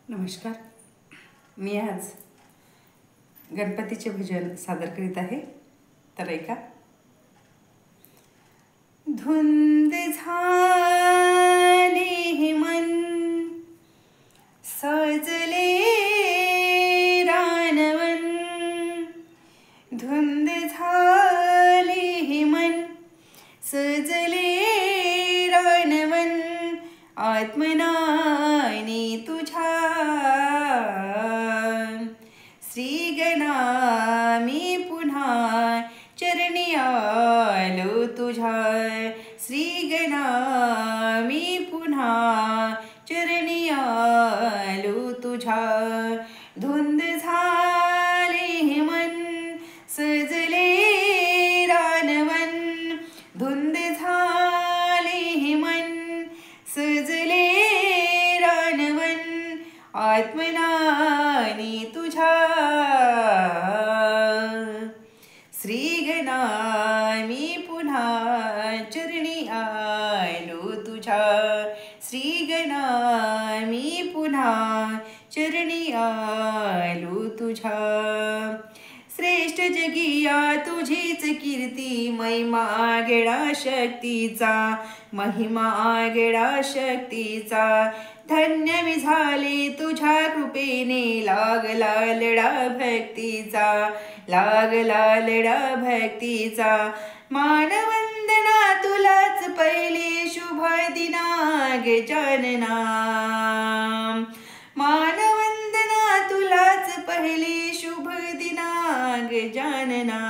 नमस्कार. मी आज गणपतीचे भजन सादर करीत आहे. तर ऐका. धुंद झाली मन सजले रानवन, धुंद झाली मन सजले रानवन, आत्मनाने तुझ्या श्रीगणा मी पुन्हा चरणी आलो तुझ्या, श्रीगणा मी पुन्हा चरणी आलो तुझ्या. धुंद झाले मन सजले रानवन, धुंद झाले मन सजले रानवन, आत्मनाने तुझ्या श्रीगणा मी पुन्हा चरणी आलो तुझ्या, श्रीगणा मी पुन्हा चरणी आलो तुझ्या. श्रेष्ठ जगिया तुझीच कीर्ती, महिमा आगळा शक्तीचा, महिमा आगळा शक्तीचा. धन्य मी झाले तुझ्या कृपेने, लागला लढा भक्तीचा, लागला लढा भक्तीचा. मानवंदना तुलाच पहिले शुभ दिना गजानना, मानवंदना तुलाच पहिले शुभ दिना गजानना.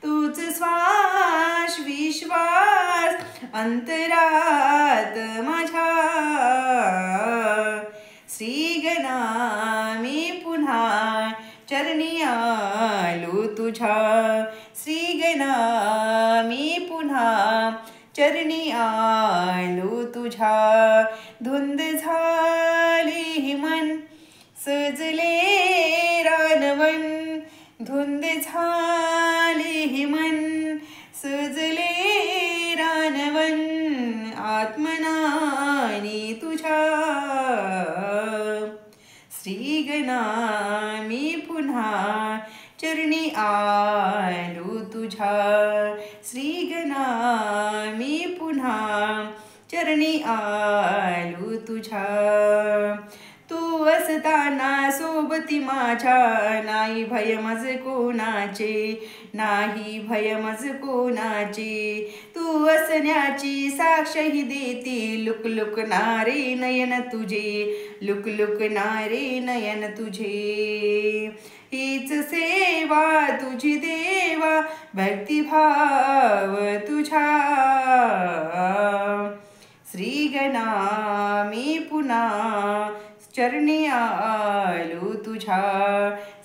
तूच श्वास विश्वास अंतरात माझ्या, श्रीगणा मी पुन्हा चरणी आलो तुझ्या, श्रीगणा मी पुन्हा चरणी आलो तुझ्या. धुंद झाली मन सजले रानवन, धुंद झाली मन सजले रानवन, आत्मनाने तुझ्या श्रीगणा मी पुन्हा चरणी आलो तुझ्या, श्रीगणा मी पुन्हा चरणी आलो तुझ्या. तू असताना सोबती माझ्या, नाही भय मज कोणाचे, नाही भय मज कोणाचे. तू असण्याची साक्षही देती, लुकलुकणारे नयन तुझे, लुकलुकणारे नयन तुझे. हीच सेवा तुझी देवा, भक्तिभाव तुझा, श्रीगणा मी पुन्हा चरणी आलो तुझ्या,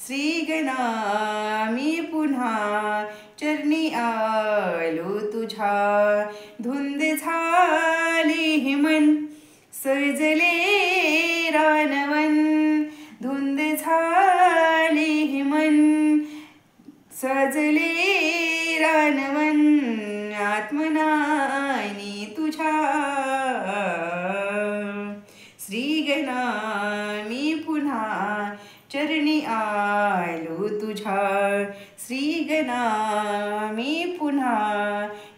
श्रीगणा मी पुन्हा चरणी आलो तुझ्या. धुंद झाली मन सजले रानवन, धुंद झाली मन सजले रानवन, आत्मनाने तुझ्या श्रीगणा मी पुन्हा चरणी आलो तुझ्या, श्रीगणा मी पुन्हा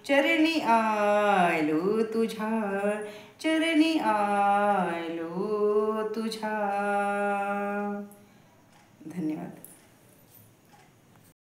चरणी आलो तुझ्या, चरणी आलो तुझ्या.